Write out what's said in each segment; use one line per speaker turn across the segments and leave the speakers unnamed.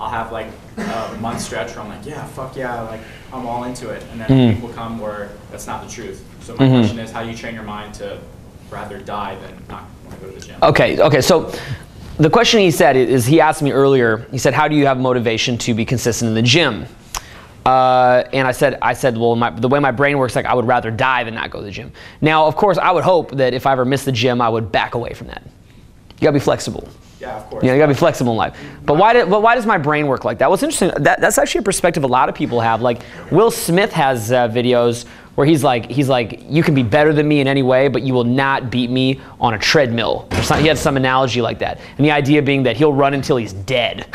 I'll have like a month stretch where I'm like, yeah, fuck yeah, like I'm all into it. And then a week will come where that's not the truth. So my question is, how do you train your mind to rather die than not want to go to the gym?
Okay, so the question he said is, he asked me earlier, he said, how do you have motivation to be consistent in the gym? And I said, well, the way my brain works, like I would rather die than not go to the gym. Now, of course, I would hope that if I ever missed the gym, I would back away from that. You gotta be flexible.
Yeah, of course.
You gotta be flexible in life. But why does my brain work like that? What's interesting, that's actually a perspective a lot of people have. Like Will Smith has videos where he's like, you can be better than me in any way, but you will not beat me on a treadmill. He had some analogy like that. And the idea being that he'll run until he's dead.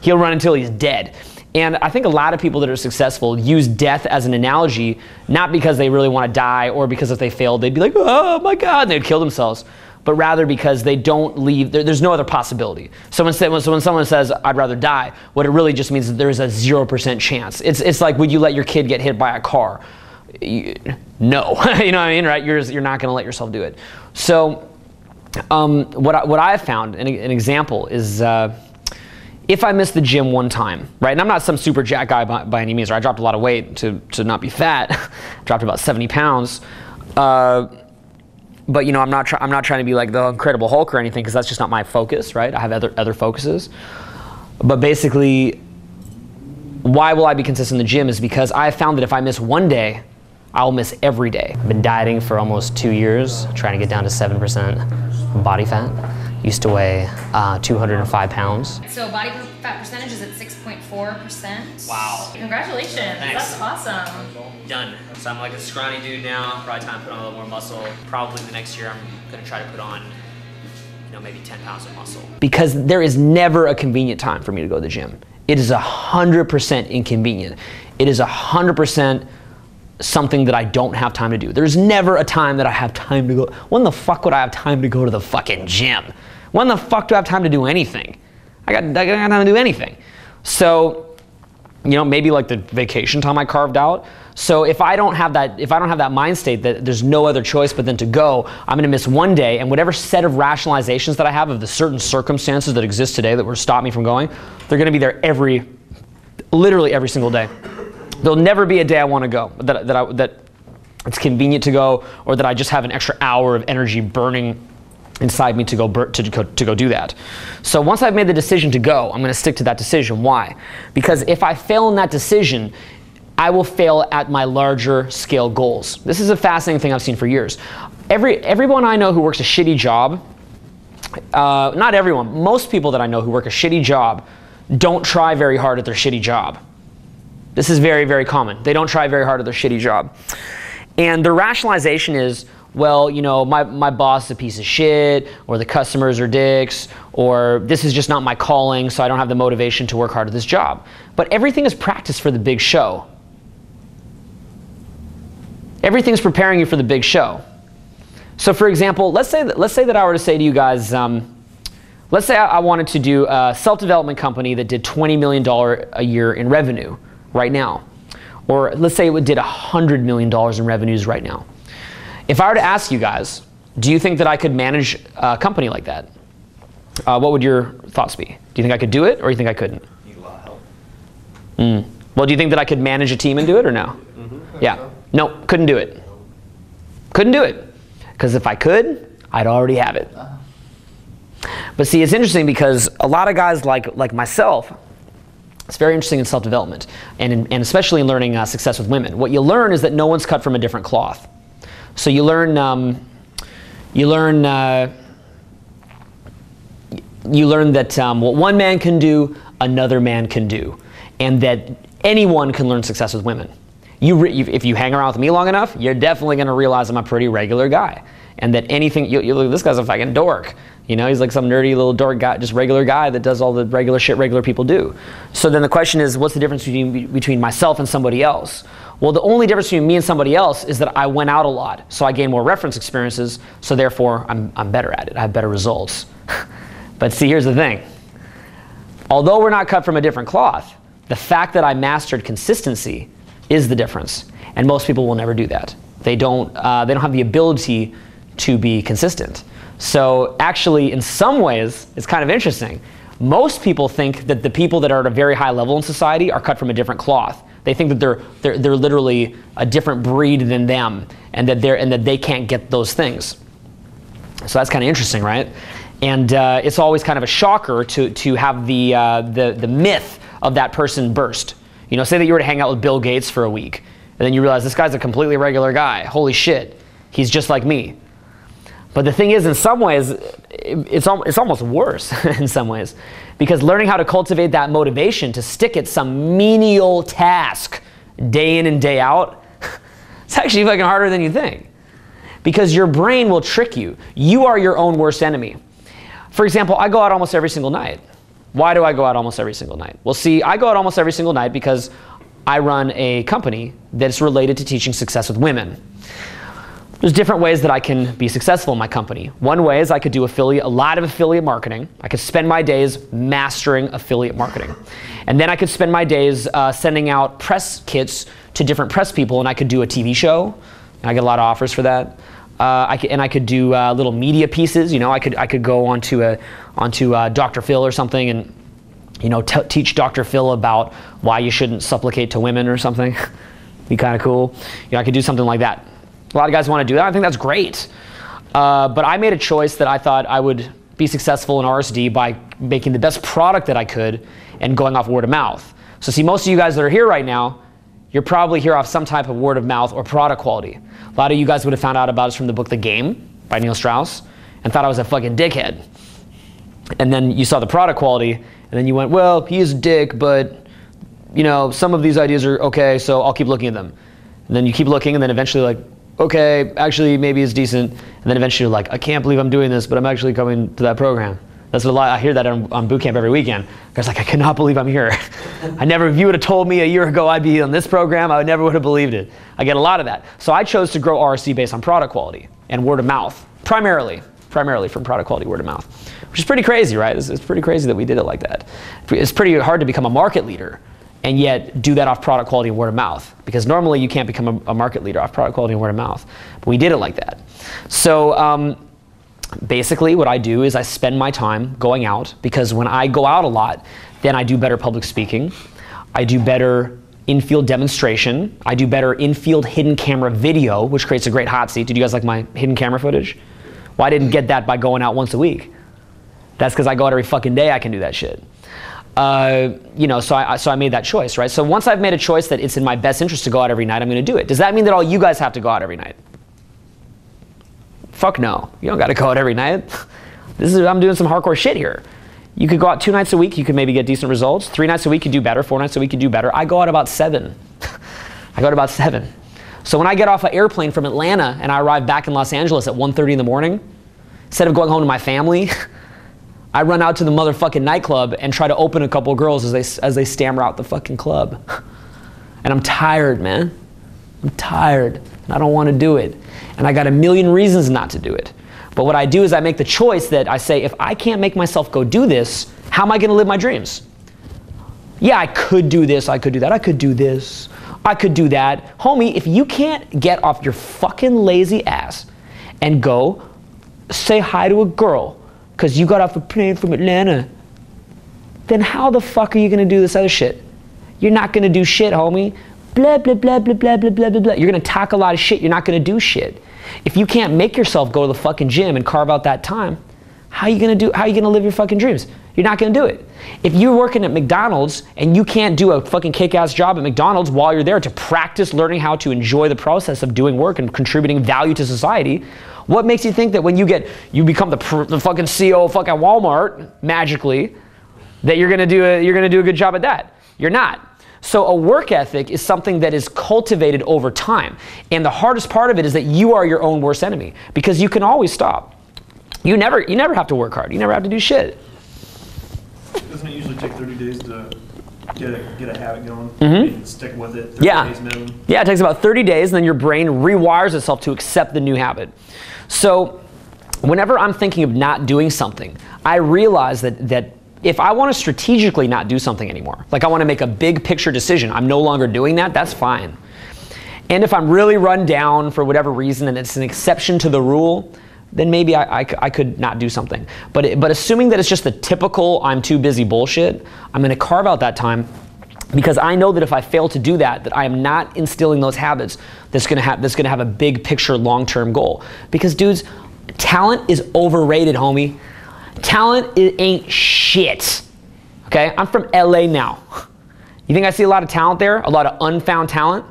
He'll run until he's dead. And I think a lot of people that are successful use death as an analogy, not because they really want to die or because if they failed, they'd be like, oh my God, and they'd kill themselves, but rather because they don't leave, there's no other possibility. So when someone says, I'd rather die, what it really just means is there's a 0% chance. It's like, would you let your kid get hit by a car? No, you know what I mean, right? You're not going to let yourself do it. So what I have found, an example is, if I miss the gym one time, right, and I'm not some super jack guy by any means, right? I dropped a lot of weight to not be fat, dropped about 70 pounds, but you know, I'm not trying to be like the Incredible Hulk or anything, because that's just not my focus, right? I have other focuses. But basically, why will I be consistent in the gym is because I have found that if I miss one day, I'll miss every day. I've been dieting for almost 2 years, trying to get down to 7% body fat. Used to weigh 205 pounds.
So body fat percentage is at 6.4%.
Wow.
Congratulations.
Thanks.
That's awesome.
Done. So I'm like a scrawny dude now, probably time to put on a little more muscle. Probably the next year I'm gonna try to put on, you know, maybe 10 pounds of muscle. Because there is never a convenient time for me to go to the gym. It is 100% inconvenient. It is 100% something that I don't have time to do. There's never a time that I have time to go. When the fuck would I have time to go to the fucking gym? When the fuck do I have time to do anything? I got time to do anything. So, you know, maybe like the vacation time I carved out. So if I don't have that mind state that there's no other choice but then to go, I'm gonna miss one day, and whatever set of rationalizations that I have of the certain circumstances that exist today that would stop me from going, they're gonna be there literally every single day. There'll never be a day I want to go that it's convenient to go, or that I just have an extra hour of energy burning inside me to go do that. So once I've made the decision to go, I'm going to stick to that decision. Why? Because if I fail in that decision, I will fail at my larger scale goals. This is a fascinating thing I've seen for years. Everyone I know who works a shitty job, not everyone, most people that I know who work a shitty job don't try very hard at their shitty job. This is very, very common. They don't try very hard at their shitty job. And the rationalization is, well, you know, my boss is a piece of shit, or the customers are dicks, or this is just not my calling, so I don't have the motivation to work hard at this job. But everything is practice for the big show. Everything's preparing you for the big show. So for example, let's say that I were to say to you guys, let's say I wanted to do a self-development company that did $20 million a year in revenue right now. Or let's say it did $100 million in revenues right now. If I were to ask you guys, do you think that I could manage a company like that? What would your thoughts be? Do you think I could do it, or do you think I couldn't?
Need a lot of help.
Well, do you think that I could manage a team and do it, or no? Yeah. So. No, couldn't do it. Couldn't do it. Because if I could, I'd already have it. But see, it's interesting because a lot of guys like myself, it's very interesting in self-development, and especially in learning success with women. What you learn is that no one's cut from a different cloth. So you learn that what one man can do, another man can do, and that anyone can learn success with women. If you hang around with me long enough, you're definitely going to realize I'm a pretty regular guy, and that anything you look, this guy's a fucking dork. You know, he's like some nerdy little dork guy, just regular guy that does all the regular shit regular people do. So then the question is, what's the difference between myself and somebody else? Well, the only difference between me and somebody else is that I went out a lot, so I gained more reference experiences, so therefore I'm better at it. I have better results. But see, here's the thing. Although we're not cut from a different cloth, the fact that I mastered consistency is the difference. And most people will never do that. They don't have the ability to be consistent. So actually, in some ways, it's kind of interesting. Most people think that the people that are at a very high level in society are cut from a different cloth. They think that they're literally a different breed than them, and that they can't get those things. So that's kind of interesting, right? And it's always kind of a shocker to have the myth of that person burst. You know, say that you were to hang out with Bill Gates for a week, and then you realize this guy's a completely regular guy. Holy shit, he's just like me. But the thing is, in some ways, it's almost worse in some ways, because learning how to cultivate that motivation to stick at some menial task day in and day out, it's actually fucking harder than you think, because your brain will trick you. You are your own worst enemy. For example, I go out almost every single night. Why do I go out almost every single night? Well, see, I go out almost every single night because I run a company that's related to teaching success with women. There's different ways that I can be successful in my company. One way is I could do a lot of affiliate marketing. I could spend my days mastering affiliate marketing. And then I could spend my days sending out press kits to different press people, and I could do a TV show. I get a lot of offers for that. I could do little media pieces. You know, I could go onto Dr. Phil or something, and you know, teach Dr. Phil about why you shouldn't supplicate to women or something. Be kind of cool. You know, I could do something like that. A lot of guys want to do that. I think that's great. But I made a choice that I thought I would be successful in RSD by making the best product that I could and going off word of mouth. So see, most of you guys that are here right now, you're probably here off some type of word of mouth or product quality. A lot of you guys would have found out about us from the book The Game by Neil Strauss and thought I was a fucking dickhead. And then you saw the product quality, and then you went, well, he is a dick, but you know, some of these ideas are okay, so I'll keep looking at them. And then you keep looking, and then eventually like, okay, actually maybe it's decent. And then eventually you're like, I can't believe I'm doing this, but I'm actually coming to that program. That's what I hear that on boot camp every weekend. Guys like, I cannot believe I'm here. If you would have told me a year ago I'd be on this program, I never would have believed it. I get a lot of that. So I chose to grow RSC based on product quality and word of mouth, primarily from product quality, word of mouth, which is pretty crazy, right? It's pretty crazy that we did it like that. It's pretty hard to become a market leader and yet do that off product quality and word of mouth, because normally you can't become a market leader off product quality and word of mouth, but we did it like that. So basically what I do is I spend my time going out, because when I go out a lot, then I do better public speaking, I do better in-field demonstration, I do better in-field hidden camera video, which creates a great hot seat. Did you guys like my hidden camera footage? Well, I didn't get that by going out once a week. That's because I go out every fucking day. I can do that shit. You know, so I made that choice, right? So once I've made a choice that it's in my best interest to go out every night, I'm going to do it. Does that mean that all you guys have to go out every night? Fuck no. You don't got to go out every night. I'm doing some hardcore shit here. You could go out 2 nights a week. You could maybe get decent results. 3 nights a week, you do better. 4 nights a week, you do better. I go out about 7. I go out about 7. So when I get off an airplane from Atlanta and I arrive back in Los Angeles at 1:30 in the morning, instead of going home to my family, I run out to the motherfucking nightclub and try to open a couple of girls as they stammer out the fucking club. And I'm tired, man. I'm tired, and I don't want to do it. And I got a million reasons not to do it. But what I do is I make the choice that I say, if I can't make myself go do this, how am I going to live my dreams? Yeah, I could do this, I could do that, I could do this, I could do that. Homie, if you can't get off your fucking lazy ass and go say hi to a girl because you got off a plane from Atlanta, then how the fuck are you going to do this other shit? You're not going to do shit, homie. Blah, blah, blah, blah, blah, blah, blah, blah, blah. You're going to talk a lot of shit. You're not going to do shit. If you can't make yourself go to the fucking gym and carve out that time, how are you going to live your fucking dreams? You're not going to do it. If you're working at McDonald's and you can't do a fucking kick-ass job at McDonald's while you're there to practice learning how to enjoy the process of doing work and contributing value to society, what makes you think that when you become the fucking CEO of fucking Walmart magically, that you're going to do a good job at that? You're not. So a work ethic is something that is cultivated over time. And the hardest part of it is that you are your own worst enemy, because you can always stop. You never have to work hard. You never have to do shit.
Doesn't it usually take 30 days to get a habit going?
Mm-hmm.
And stick with it? 30 days minimum? Yeah,
it takes about 30 days, and then your brain rewires itself to accept the new habit. So whenever I'm thinking of not doing something, I realize that if I want to strategically not do something anymore, like I want to make a big picture decision, I'm no longer doing that, that's fine. And if I'm really run down for whatever reason and it's an exception to the rule, then maybe I could not do something. But assuming that it's just the typical I'm too busy bullshit, I'm gonna carve out that time, because I know that if I fail to do that, that I am not instilling those habits that's gonna have a big picture long-term goal. Because dudes, talent is overrated, homie. Talent ain't shit, okay? I'm from LA now. You think I see a lot of talent there? A lot of unfound talent?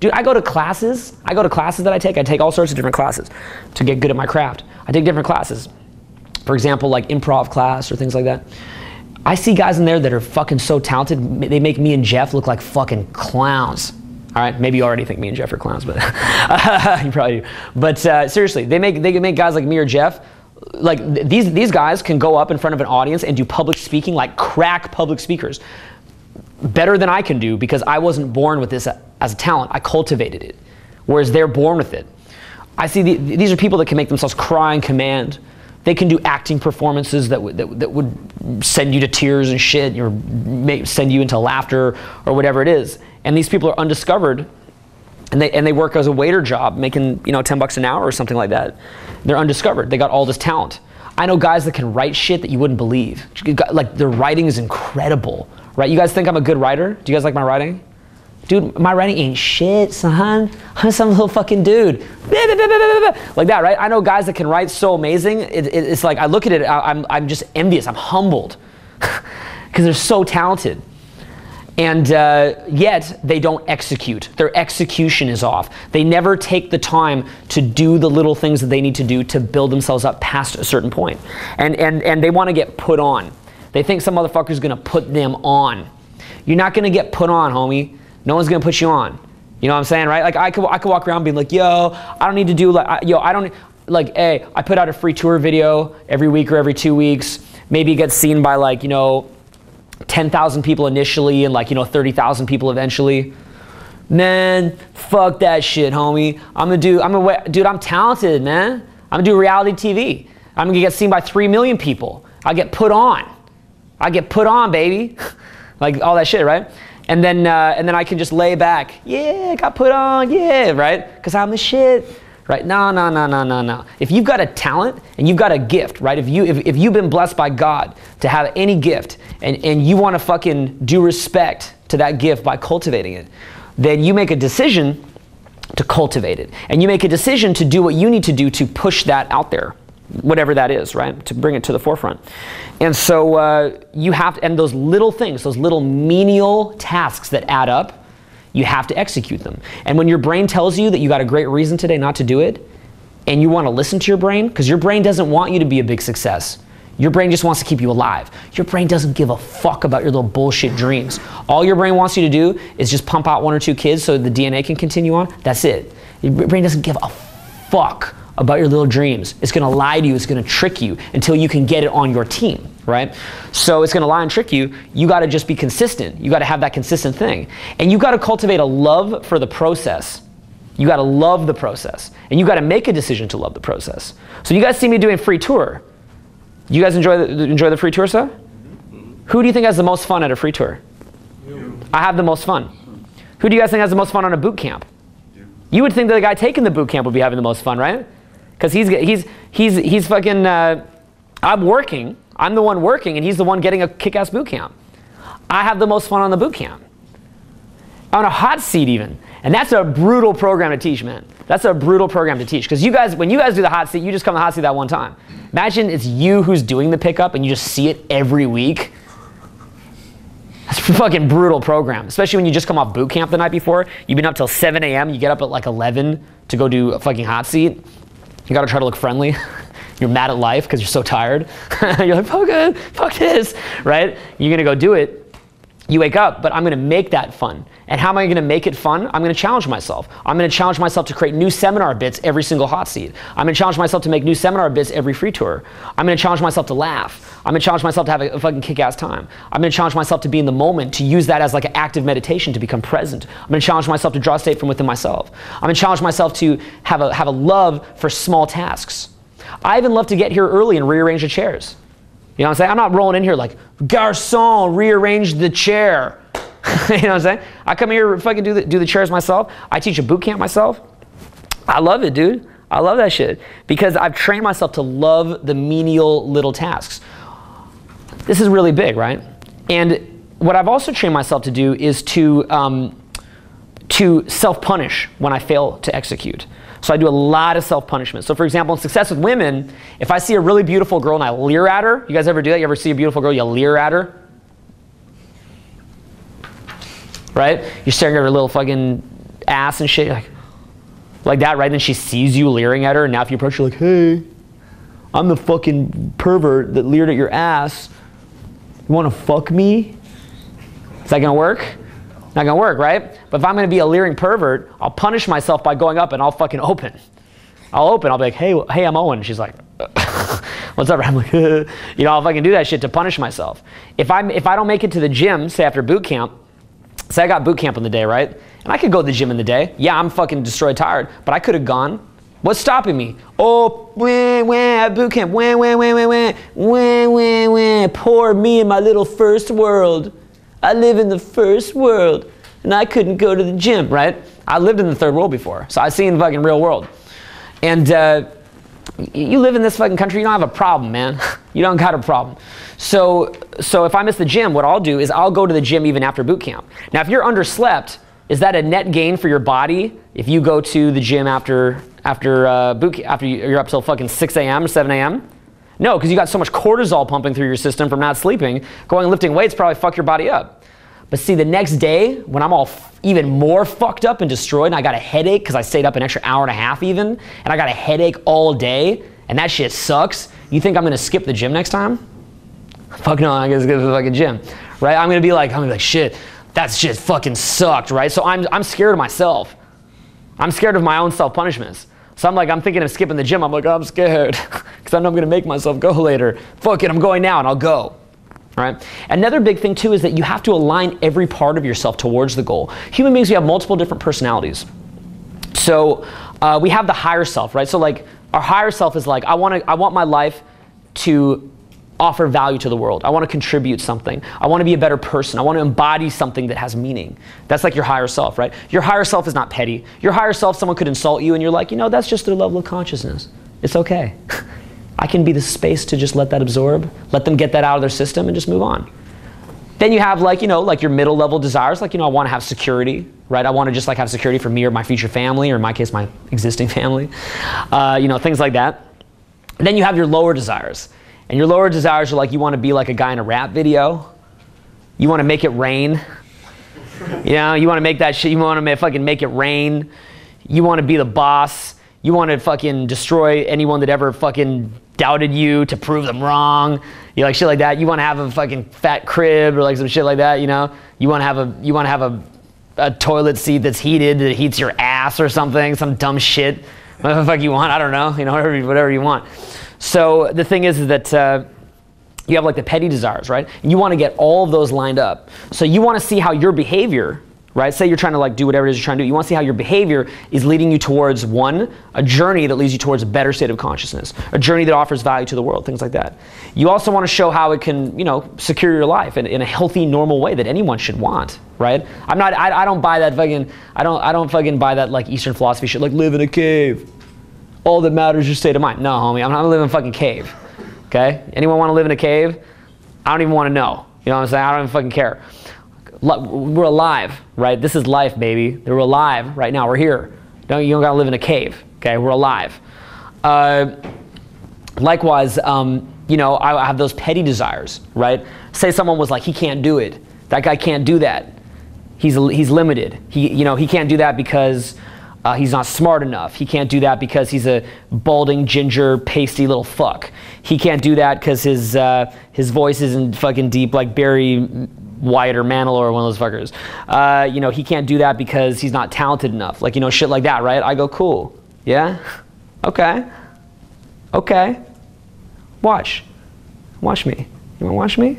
Dude, I go to classes that I take all sorts of different classes to get good at my craft. I take different classes. For example, like improv class or things like that. I see guys in there that are fucking so talented, they make me and Jeff look like fucking clowns. All right, maybe you already think me and Jeff are clowns, but you probably do. But seriously, they make guys like me or Jeff, like these guys can go up in front of an audience and do public speaking like crack public speakers. Better than I can do, because I wasn't born with this as a talent. I cultivated it, whereas they're born with it. I see these are people that can make themselves cry in command. They can do acting performances that would send you to tears and shit, or send you into laughter or whatever it is. And these people are undiscovered, and they work as a waiter job, making $10 an hour or something like that. They're undiscovered. They got all this talent. I know guys that can write shit that you wouldn't believe. Like, their writing is incredible. Right? You guys think I'm a good writer? Do you guys like my writing? Dude, my writing ain't shit, son. I'm some little fucking dude. Like that, right? I know guys that can write so amazing. It's like, I look at it, I'm just envious. I'm humbled because they're so talented. And yet they don't execute. Their execution is off. They never take the time to do the little things that they need to do to build themselves up past a certain point. And they want to get put on. They think some motherfucker's gonna put them on. You're not gonna get put on, homie. No one's gonna put you on. You know what I'm saying, right? Like I could walk around being like, yo, I don't need to do hey, I put out a free tour video every week or every 2 weeks. Maybe it gets seen by 10,000 people initially and 30,000 people eventually. Man, fuck that shit, homie. Dude, I'm talented, man. I'm gonna do reality TV. I'm gonna get seen by 3 million people. I get put on. I get put on, baby. Like all that shit, right? And then I can just lay back. Yeah, got put on, yeah, right? Because I'm the shit, right? No. If you've got a talent and you've got a gift, right? If you've been blessed by God to have any gift and you want to fucking do respect to that gift by cultivating it, then you make a decision to cultivate it. And you make a decision to do what you need to do to push that out there. Whatever that is, right? To bring it to the forefront. And so you have to, and those little things, those little menial tasks that add up, you have to execute them. And when your brain tells you that you got a great reason today not to do it, and you want to listen to your brain, because your brain doesn't want you to be a big success. Your brain just wants to keep you alive. Your brain doesn't give a fuck about your little bullshit dreams. All your brain wants you to do is just pump out 1 or 2 kids so the DNA can continue on. That's it. Your brain doesn't give a fuck about your little dreams. It's gonna lie to you, it's gonna trick you until you can get it on your team, right? So it's gonna lie and trick you. You gotta just be consistent. You gotta have that consistent thing. And you gotta cultivate a love for the process. You gotta love the process. And you gotta make a decision to love the process. So you guys see me doing free tour. You guys enjoy the free tour stuff? Who do you think has the most fun at a free tour? You. I have the most fun. Who do you guys think has the most fun on a boot camp? You would think that the guy taking the boot camp would be having the most fun, right? Because he's fucking, I'm working, I'm the one working, and he's the one getting a kick-ass boot camp. I have the most fun on the boot camp. On a hot seat even. And that's a brutal program to teach, man. That's a brutal program to teach. Because when you guys do the hot seat, you just come to the hot seat that one time. Imagine it's you who's doing the pickup and you just see it every week. That's a fucking brutal program. Especially when you just come off boot camp the night before. You've been up till 7 a.m. You get up at 11 to go do a fucking hot seat. You gotta try to look friendly. You're mad at life because you're so tired. You're like, fuck this, right? You're gonna go do it. You wake up, but I'm gonna make that fun. And how am I gonna make it fun? I'm gonna challenge myself. I'm gonna challenge myself to create new seminar bits every single hot seat. I'm gonna challenge myself to make new seminar bits every free tour. I'm gonna challenge myself to laugh. I'm gonna challenge myself to have a fucking kick-ass time. I'm gonna challenge myself to be in the moment, to use that as like an active meditation to become present. I'm gonna challenge myself to draw state from within myself. I'm gonna challenge myself to have a love for small tasks. I even love to get here early and rearrange the chairs. You know what I'm saying? I'm not rolling in here like, garçon, rearrange the chair. You know what I'm saying? I come here, fucking do the chairs myself. I teach a boot camp myself. I love it, dude. I love that shit because I've trained myself to love the menial little tasks. This is really big, right? And what I've also trained myself to do is to self-punish when I fail to execute. So I do a lot of self-punishment. So for example, in Success with Women, if I see a really beautiful girl and I leer at her, you guys ever do that? You ever see a beautiful girl, you leer at her? Right? You're staring at her little fucking ass and shit, like that, right? Then she sees you leering at her, and now if you approach her like, hey, I'm the fucking pervert that leered at your ass. You wanna fuck me? Is that gonna work? Not gonna work, right? But if I'm gonna be a leering pervert, I'll punish myself by going up and I'll fucking open. I'll be like, hey, I'm Owen. She's like, what's up? I'm like, you know, I'll fucking do that shit to punish myself. If I don't make it to the gym, say after boot camp, say I got boot camp in the day, right? And I could go to the gym in the day. Yeah, I'm fucking destroyed, tired, but I could have gone. What's stopping me? Oh, at boot camp, poor me in my little first world. I live in the first world, and I couldn't go to the gym, right? I lived in the third world before, so I've seen the fucking real world. And you live in this fucking country, you don't have a problem, man. You don't got a problem. So if I miss the gym, what I'll do is I'll go to the gym even after boot camp. Now, if you're underslept, is that a net gain for your body if you go to the gym after you're up till fucking 6 a.m., 7 a.m.? No, because you got so much cortisol pumping through your system from not sleeping. Going and lifting weights probably fuck your body up. But see, the next day, when I'm all even more fucked up and destroyed, and I got a headache because I stayed up an extra hour and a half even, and I got a headache all day, and that shit sucks, you think I'm gonna skip the gym next time? Fuck no, I'm gonna skip the fucking gym, right? I'm gonna be like, shit, that shit fucking sucked, right? So I'm scared of myself. I'm scared of my own self-punishments. So I'm thinking of skipping the gym. I'm like, oh, I'm scared because I know I'm gonna make myself go later. Fuck it, I'm going now and I'll go. Right? Another big thing too is that you have to align every part of yourself towards the goal. Human beings, we have multiple different personalities. So we have the higher self, right? So like our higher self is like, I want my life to offer value to the world. I want to contribute something. I want to be a better person. I want to embody something that has meaning. That's like your higher self, right? Your higher self is not petty. Your higher self, someone could insult you and you're like, you know, that's just their level of consciousness. It's okay. I can be the space to just let that absorb, let them get that out of their system and just move on. Then you have like, you know, like your middle level desires, like, you know, I want to have security, right? I want to just like have security for me or my future family, or in my case, my existing family, you know, things like that. And then you have your lower desires. And your lower desires are like, you want to be like a guy in a rap video. You want to make it rain. You know, you want to make that shit, you want to fucking make it rain. You want to be the boss. You want to fucking destroy anyone that ever fucking doubted you to prove them wrong. You like shit like that. You want to have a fucking fat crib or like some shit like that, you know? You want to have a toilet seat that's heated that heats your ass or something, some dumb shit. Whatever the fuck you want, I don't know, you know, whatever you want. So the thing is that you have like the petty desires, right? And you want to get all of those lined up. So you want to see how your behavior, right? Say you're trying to like do whatever it is you're trying to do. You want to see how your behavior is leading you towards one, a journey that leads you towards a better state of consciousness, a journey that offers value to the world, things like that. You also want to show how it can, you know, secure your life in a healthy, normal way that anyone should want, right? I don't buy that fucking, I don't fucking buy that like Eastern philosophy shit, like live in a cave. All that matters is your state of mind. No, homie, I'm not living in a fucking cave. Okay? Anyone want to live in a cave? I don't even want to know. You know what I'm saying? I don't even fucking care. We're alive, right? This is life, baby. We're alive right now. We're here. You don't gotta live in a cave. Okay? We're alive. Likewise, you know, I have those petty desires, right? Say someone was like, he can't do it. That guy can't do that. He's limited. He can't do that because he's not smart enough. He can't do that because he's a balding, ginger, pasty little fuck. He can't do that because his voice isn't fucking deep like Barry White or Manilow or one of those fuckers. You know, he can't do that because he's not talented enough. Like, you know, shit like that, right? I go, cool. Yeah? Okay. Okay. Watch me. You wanna watch me?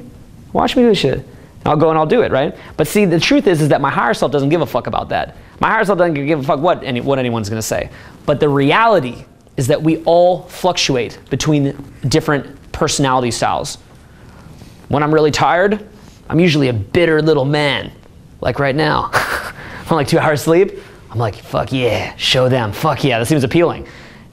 Watch me do this shit. I'll go and I'll do it, right? But see, the truth is that my higher self doesn't give a fuck about that. My higher self doesn't give a fuck what anyone's gonna say. But the reality is that we all fluctuate between different personality styles. When I'm really tired, I'm usually a bitter little man. Like right now. I'm like 2 hours sleep, I'm like, fuck yeah, show them, fuck yeah, that seems appealing.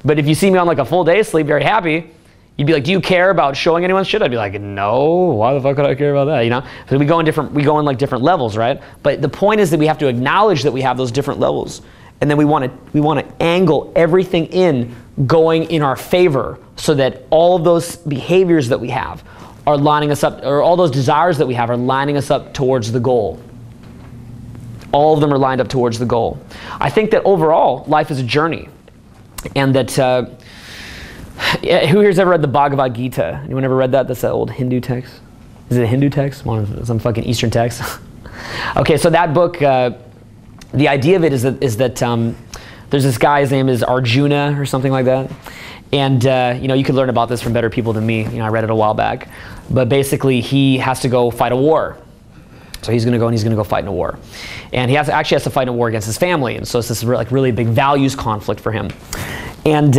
But if you see me on like a full day sleep, very happy, you'd be like, do you care about showing anyone shit? I'd be like, no, why the fuck would I care about that, you know? So we go in like different levels, right? But the point is that we have to acknowledge that we have those different levels. And then we want to angle everything in going in our favor so that all of those behaviors that we have are lining us up, or all those desires that we have are lining us up towards the goal. All of them are lined up towards the goal. I think that overall, life is a journey. And that, who here's ever read the Bhagavad-Gita? Anyone ever read that? That's that old Hindu text. Is it a Hindu text? Some fucking Eastern text? Okay, so that book, the idea of it is that there's this guy, his name is Arjuna or something like that. And you could learn about this from better people than me. I read it a while back. But basically, he has to go fight a war. So he's going to go fight in a war. And he actually has to fight in a war against his family. And so it's this really big values conflict for him. And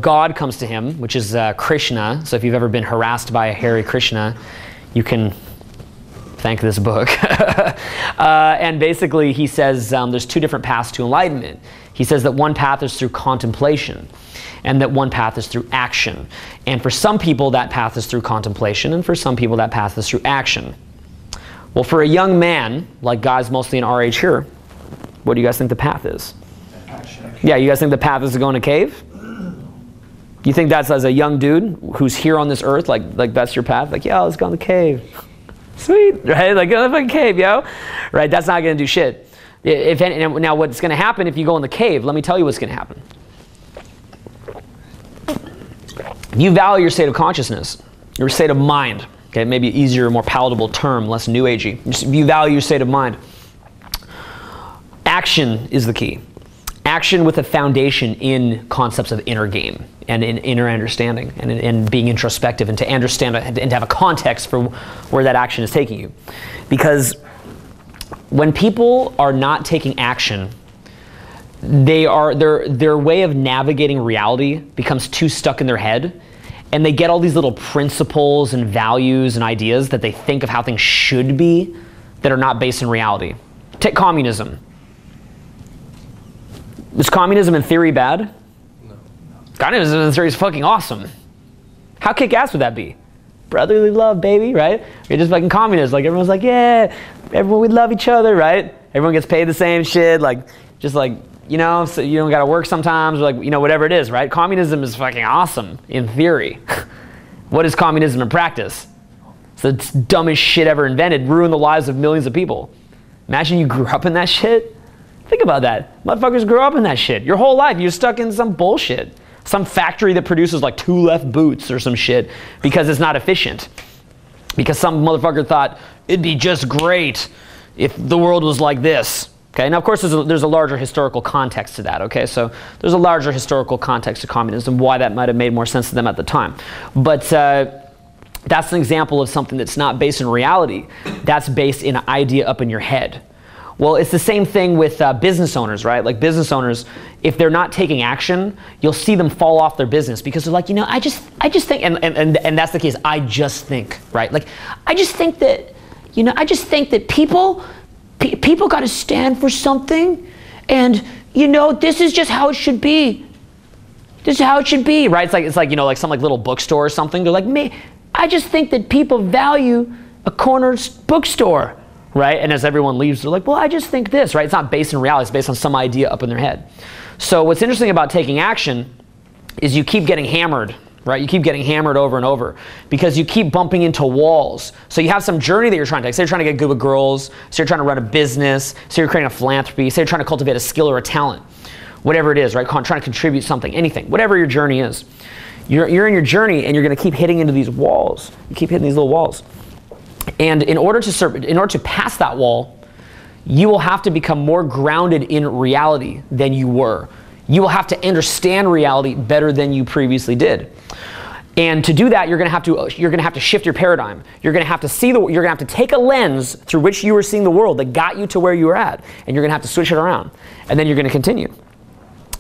God comes to him, which is Krishna. So if you've ever been harassed by a hairy Krishna, you can thank this book. And basically he says there's two different paths to enlightenment. He says that one path is through contemplation, and that one path is through action. And for some people that path is through contemplation, and for some people that path is through action. Well, for a young man, like guys mostly in our age here, what do you guys think the path is? Action. Yeah, you guys think the path is to go in a cave? You think that's, as a young dude who's here on this earth, like that's your path? Like, yeah, let's go in the cave. Sweet, right? Like, go in the fucking cave, yo. Right, that's not going to do shit. Now, what's going to happen if you go in the cave? Let me tell you what's going to happen. You value your state of consciousness, your state of mind. Okay, maybe an easier, more palatable term, less new agey. You value your state of mind. Action is the key. Action with a foundation in concepts of inner game and in inner understanding and in being introspective, and to understand and to have a context for where that action is taking you. Because when people are not taking action, their way of navigating reality becomes too stuck in their head. And they get all these little principles and values and ideas that they think of how things should be that are not based in reality. Take communism. Is communism in theory bad? No. Communism in theory is fucking awesome. How kick-ass would that be? Brotherly love, baby, right? You're just fucking communist. Like, everyone's like, yeah, everyone, we love each other, right? Everyone gets paid the same shit, so you don't gotta work sometimes, or whatever it is, right? Communism is fucking awesome in theory. What is communism in practice? It's the dumbest shit ever invented, ruined the lives of millions of people. Imagine you grew up in that shit. Think about that. Motherfuckers grew up in that shit. Your whole life, you're stuck in some bullshit. Some factory that produces like 2 left boots or some shit because it's not efficient. Because some motherfucker thought it'd be just great if the world was like this. Okay, now of course there's a larger historical context to that, okay? So there's a larger historical context to communism, why that might have made more sense to them at the time. But that's an example of something that's not based in reality. That's based in an idea up in your head. Well, it's the same thing with business owners, right? Like business owners, if they're not taking action, you'll see them fall off their business because they're like, I just think, and that's the case, I just think, right? Like, I just think that people got to stand for something, and this is just how it should be. This is how it should be, right? It's like some little bookstore or something. They're like, I just think that people value a corner bookstore, right? And as everyone leaves, they're like, well, I just think this, right? It's not based in reality. It's based on some idea up in their head. So what's interesting about taking action is you keep getting hammered, right? You keep getting hammered over and over because you keep bumping into walls. So you have some journey that you're trying to take. Say you're trying to get good with girls. So you're trying to run a business. So you're creating a philanthropy. Say you're trying to cultivate a skill or a talent. Whatever it is, right? Trying to contribute something, anything, whatever your journey is. You're in your journey and you're going to keep hitting into these walls. You keep hitting these little walls. And in order to pass that wall, you will have to become more grounded in reality than you were. You will have to understand reality better than you previously did. And to do that, you're going to have to shift your paradigm. You're going to have to you're going to have to take a lens through which you were seeing the world that got you to where you were at, and you're going to have to switch it around. And then you're going to continue.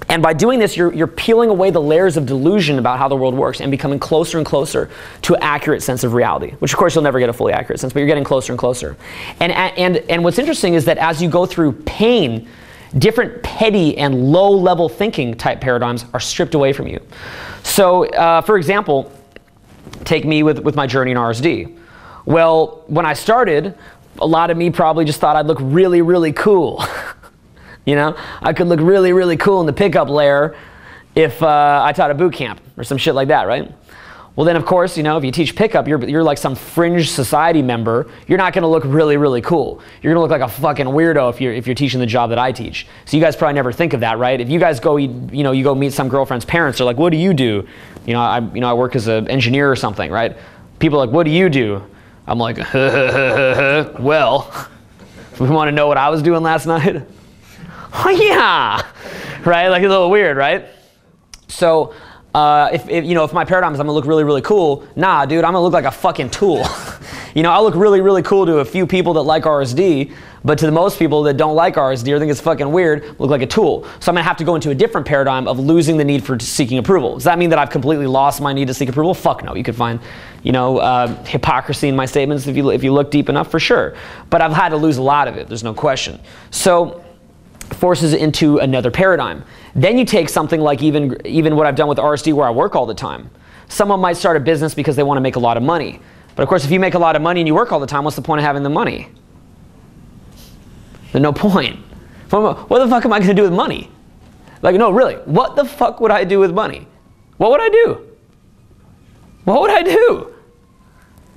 And by doing this, you're peeling away the layers of delusion about how the world works and becoming closer and closer to an accurate sense of reality, which of course you'll never get a fully accurate sense, but you're getting closer and closer. And what's interesting is that as you go through pain, Different petty and low-level thinking type paradigms are stripped away from you. So, for example, take me with my journey in RSD. Well, when I started, a lot of me probably just thought I'd look really, really cool. You know, I could look really, really cool in the pickup layer if I taught a boot camp or some shit like that, right? Well, then, of course, you know, if you teach pickup, you're like some fringe society member. You're not going to look really, really cool. You're going to look like a fucking weirdo if you're teaching the job that I teach. So you guys probably never think of that, right? If you guys go, you go meet some girlfriend's parents, they're like, "What do you do?" I work as an engineer or something, right? People are like, "What do you do?" I'm like, well, we want to know what I was doing last night? Oh yeah, right? Like, it's a little weird, right? So. If my paradigm is I'm gonna look really, really cool, nah, dude, I'm gonna look like a fucking tool. I'll look really, really cool to a few people that like RSD, but to the most people that don't like RSD or think it's fucking weird, look like a tool. So I'm gonna have to go into a different paradigm of losing the need for seeking approval. Does that mean that I've completely lost my need to seek approval? Fuck no. You could find, hypocrisy in my statements if you look deep enough, for sure. But I've had to lose a lot of it. There's no question. So forces into another paradigm. Then you take something like even what I've done with RSD, where I work all the time. Someone might start a business because they want to make a lot of money. But of course, if you make a lot of money and you work all the time, what's the point of having the money? There's no point. What the fuck am I going to do with money? Like, no, really, what the fuck would I do with money? What would I do? What would I do?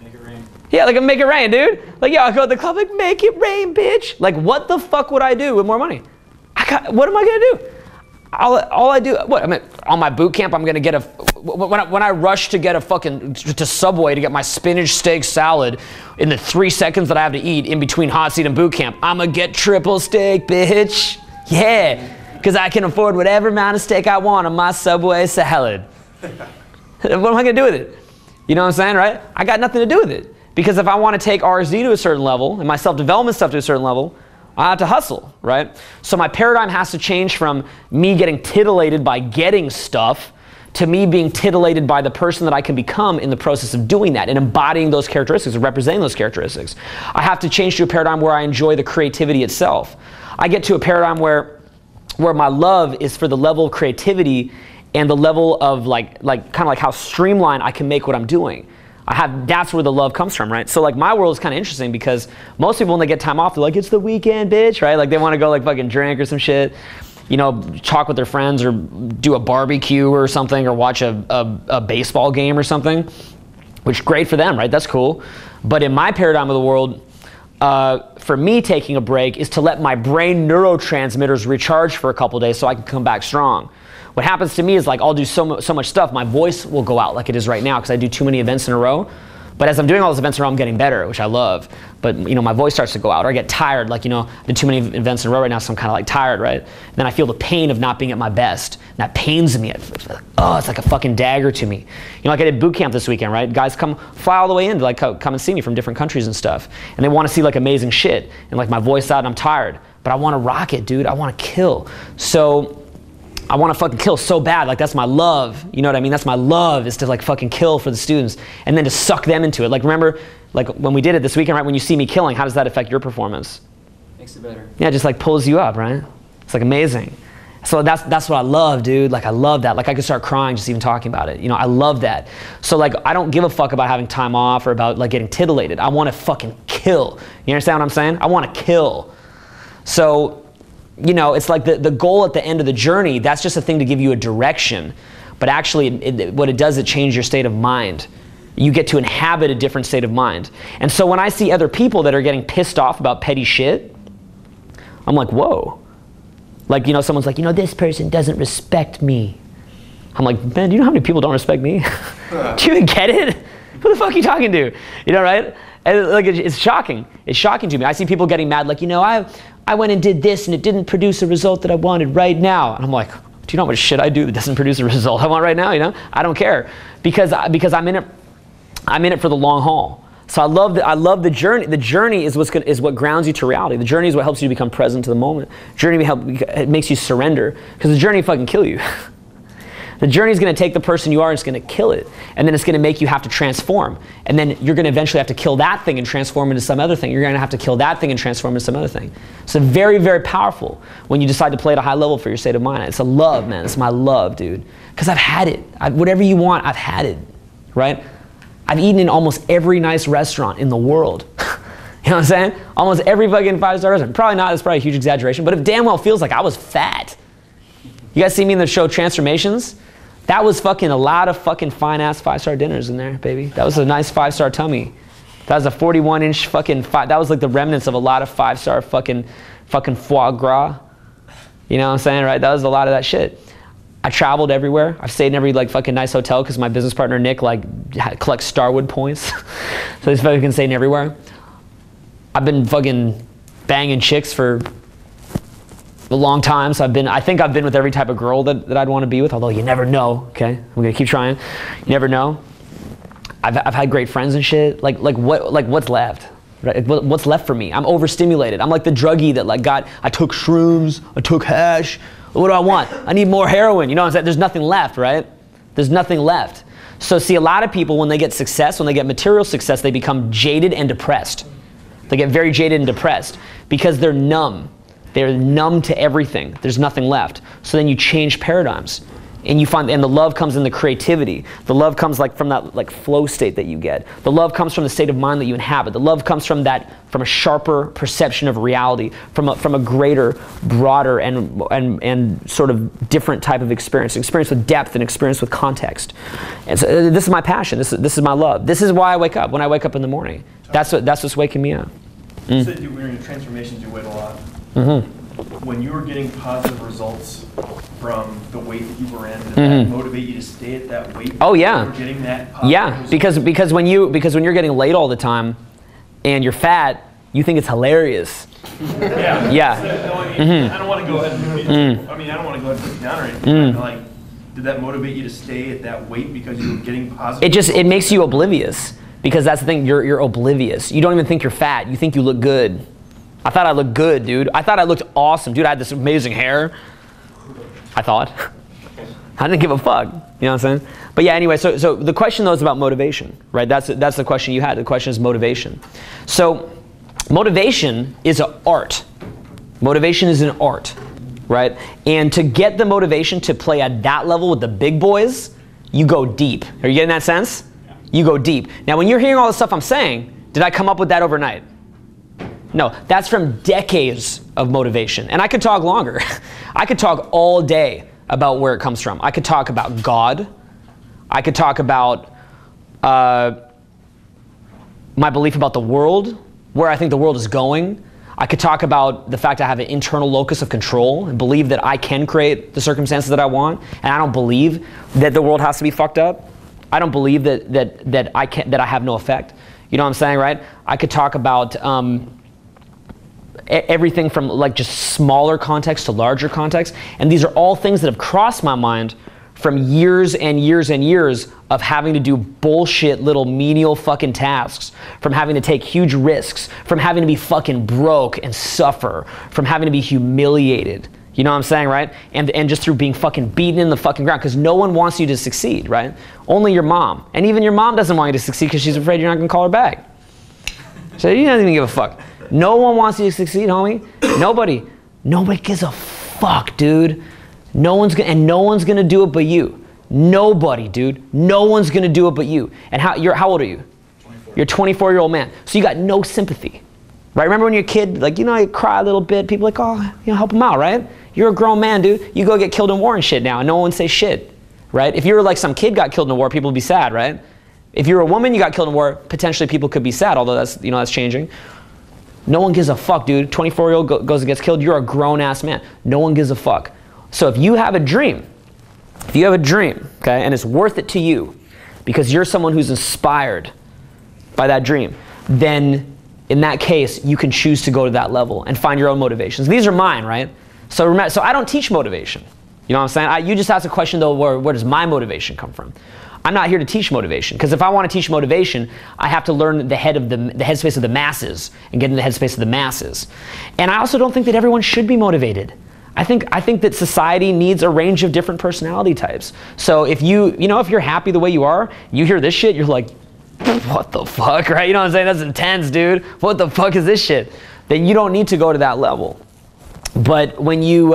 Make it rain.
Yeah, like make it rain, dude. Like, yeah, I go to the club, like, make it rain, bitch. Like, what the fuck would I do with more money? What am I going to do? All I do, on my boot camp, I'm gonna get when I rush to get to Subway to get my spinach steak salad in the 3 seconds that I have to eat in between hot seat and boot camp, I'm gonna get triple steak, bitch. Yeah, because I can afford whatever amount of steak I want on my Subway salad. What am I gonna do with it? You know what I'm saying, right? I got nothing to do with it. Because if I wanna take RSD to a certain level and my self-development stuff to a certain level, I have to hustle, right? So my paradigm has to change from me getting titillated by getting stuff to me being titillated by the person that I can become in the process of doing that and embodying those characteristics and representing those characteristics. I have to change to a paradigm where I enjoy the creativity itself. I get to a paradigm where my love is for the level of creativity and the level of kind of like how streamlined I can make what I'm doing. That's where the love comes from, right? So like my world is kind of interesting because most people when they get time off, they're like, it's the weekend, bitch, right? Like they want to go like fucking drink or some shit, talk with their friends or do a barbecue or something or watch a baseball game or something, which great for them, right? That's cool. But in my paradigm of the world, for me taking a break is to let my brain neurotransmitters recharge for a couple days so I can come back strong. What happens to me is like I'll do so much stuff, my voice will go out like it is right now because I do too many events in a row. But as I'm doing all those events in a row, I'm getting better, which I love. But my voice starts to go out, or I get tired. Like I did too many events in a row right now, so I'm kind of like tired, right? And then I feel the pain of not being at my best. And that pains me. It's like a fucking dagger to me. Like I did boot camp this weekend, right? Guys fly all the way in to like come and see me from different countries and stuff, and they want to see like amazing shit. And like my voice out, and I'm tired, but I want to rock it, dude. I want to kill. So I want to fucking kill so bad. Like that's my love. You know what I mean? That's my love, is to like fucking kill for the students and then to suck them into it. Like remember, like when we did it this weekend, right? When you see me killing, how does that affect your performance?
Makes it better.
Yeah, it just like pulls you up, right? It's like amazing. So that's what I love, dude. Like I love that. Like I could start crying just even talking about it. I love that. So like I don't give a fuck about having time off or about like getting titillated. I want to fucking kill. You understand what I'm saying? I want to kill. So it's like the goal at the end of the journey, that's just a thing to give you a direction. But actually, what it does, it changes your state of mind. You get to inhabit a different state of mind. And so when I see other people that are getting pissed off about petty shit, I'm like, whoa. Like, someone's like, this person doesn't respect me. I'm like, man, do you know how many people don't respect me? Do you even get it? Who the fuck are you talking to? Right? And like, it's shocking. It's shocking to me. I see people getting mad, like, I went and did this and it didn't produce the result that I wanted right now. And I'm like, do you know how much shit I do that doesn't produce the result I want right now? I don't care because I'm in it for the long haul. So I love the journey. The journey is what grounds you to reality. The journey is what helps you to become present to the moment. It makes you surrender because the journey fucking kill you. The journey is going to take the person you are and it's going to kill it. And then it's going to make you have to transform. And then you're going to eventually have to kill that thing and transform into some other thing. You're going to have to kill that thing and transform into some other thing. So very, very powerful when you decide to play at a high level for your state of mind. It's a love, man. It's my love, dude. Because I've had it. Whatever you want, I've had it, right? I've eaten in almost every nice restaurant in the world. You know what I'm saying? Almost every fucking 5-star restaurant. Probably not, it's probably a huge exaggeration, but it damn well feels like I was fat. You guys see me in the show Transformations? That was fucking a lot of fucking fine-ass 5-star dinners in there, baby. That was a nice 5-star tummy. That was a 41-inch fucking, that was like the remnants of a lot of 5-star fucking foie gras. You know what I'm saying, right? That was a lot of that shit. I traveled everywhere. I've stayed in every like fucking nice hotel because my business partner Nick like collects Starwood points. So he's fucking staying everywhere. I've been fucking banging chicks for a long time, so I think I've been with every type of girl that I'd want to be with, although you never know, okay? I'm gonna keep trying. You never know. I've had great friends and shit. Like what's left? Right? What's left for me? I'm overstimulated. I'm like the druggie that like I took shrooms, I took hash. What do I want? I need more heroin. You know what I'm saying? There's nothing left, right? There's nothing left. So see, a lot of people, when they get success, when they get material success, they become jaded and depressed. They get very jaded and depressed because they're numb. They're numb to everything. There's nothing left. So then you change paradigms. And you find, and the love comes in the creativity. The love comes like from that like flow state that you get. The love comes from the state of mind that you inhabit. The love comes from a sharper perception of reality, from a greater, broader, and sort of different type of experience with depth and experience with context. And so this is my passion. This is my love. This is why I wake up. When I wake up in the morning, that's what's waking me up.
You said when you're in transformations, you wait a lot.
Mm-hmm.
When you were getting positive results from the weight that you were in, did that motivate you to stay at that weight?
Oh yeah.
You were getting that positive
results? because when you're getting laid all the time, and you're fat, you think it's hilarious.
Yeah.
Yeah.
So, I don't want to go ahead and I don't want to go ahead and put it down or anything. Like, did that motivate you to stay at that weight because you were getting positive?
It makes you oblivious, because that's the thing. You're oblivious. You don't even think you're fat. You think you look good. I thought I looked good, dude. I thought I looked awesome, dude. I had this amazing hair. I thought. I didn't give a fuck. You know what I'm saying? But yeah, anyway, so the question though is about motivation, right? That's the question you had. The question is motivation. So motivation is an art. Motivation is an art, right? And to get the motivation to play at that level with the big boys, you go deep. Are you getting that sense? You go deep. Now, when you're hearing all the stuff I'm saying, did I come up with that overnight? No, that's from decades of motivation. And I could talk longer. I could talk all day about where it comes from. I could talk about God. I could talk about my belief about the world, where I think the world is going. I could talk about the fact I have an internal locus of control and believe that I can create the circumstances that I want. And I don't believe that the world has to be fucked up. I don't believe that I have no effect. You know what I'm saying, right? I could talk about everything from like just smaller context to larger context. And these are all things that have crossed my mind from years and years and years of having to do bullshit little menial fucking tasks, from having to take huge risks, from having to be fucking broke and suffer, from having to be humiliated. You know what I'm saying, right? And just through being fucking beaten in the fucking ground, because no one wants you to succeed, right? Only your mom. And even your mom doesn't want you to succeed because she's afraid you're not gonna call her back. So you don't even give a fuck. No one wants you to succeed, homie. Nobody gives a fuck, dude. No one's gonna do it but you. Nobody, dude. No one's gonna do it but you. And how old are you?
24.
You're a 24-year-old man. So you got no sympathy, right? Remember when you're a kid, like, you know, you cry a little bit. People are like, oh, you know, help him out, right? You're a grown man, dude. You go get killed in war and shit now, and no one say shit, right? If you were like some kid got killed in a war, people would be sad, right? If you're a woman, you got killed in war, potentially people could be sad, although that's changing. No one gives a fuck, dude. 24-year-old goes and gets killed. You're a grown-ass man. No one gives a fuck. So if you have a dream, okay, and it's worth it to you because you're someone who's inspired by that dream, then in that case, you can choose to go to that level and find your own motivations. These are mine, right? So remember, so I don't teach motivation. You know what I'm saying? You just asked a question though, where does my motivation come from? I'm not here to teach motivation, because if I want to teach motivation, I have to learn the headspace of the masses and get in the headspace of the masses. And I also don't think that everyone should be motivated. I think that society needs a range of different personality types. So if if you're happy the way you are, you hear this shit, you're like, what the fuck, right? You know what I'm saying? That's intense, dude. What the fuck is this shit? Then you don't need to go to that level. But when you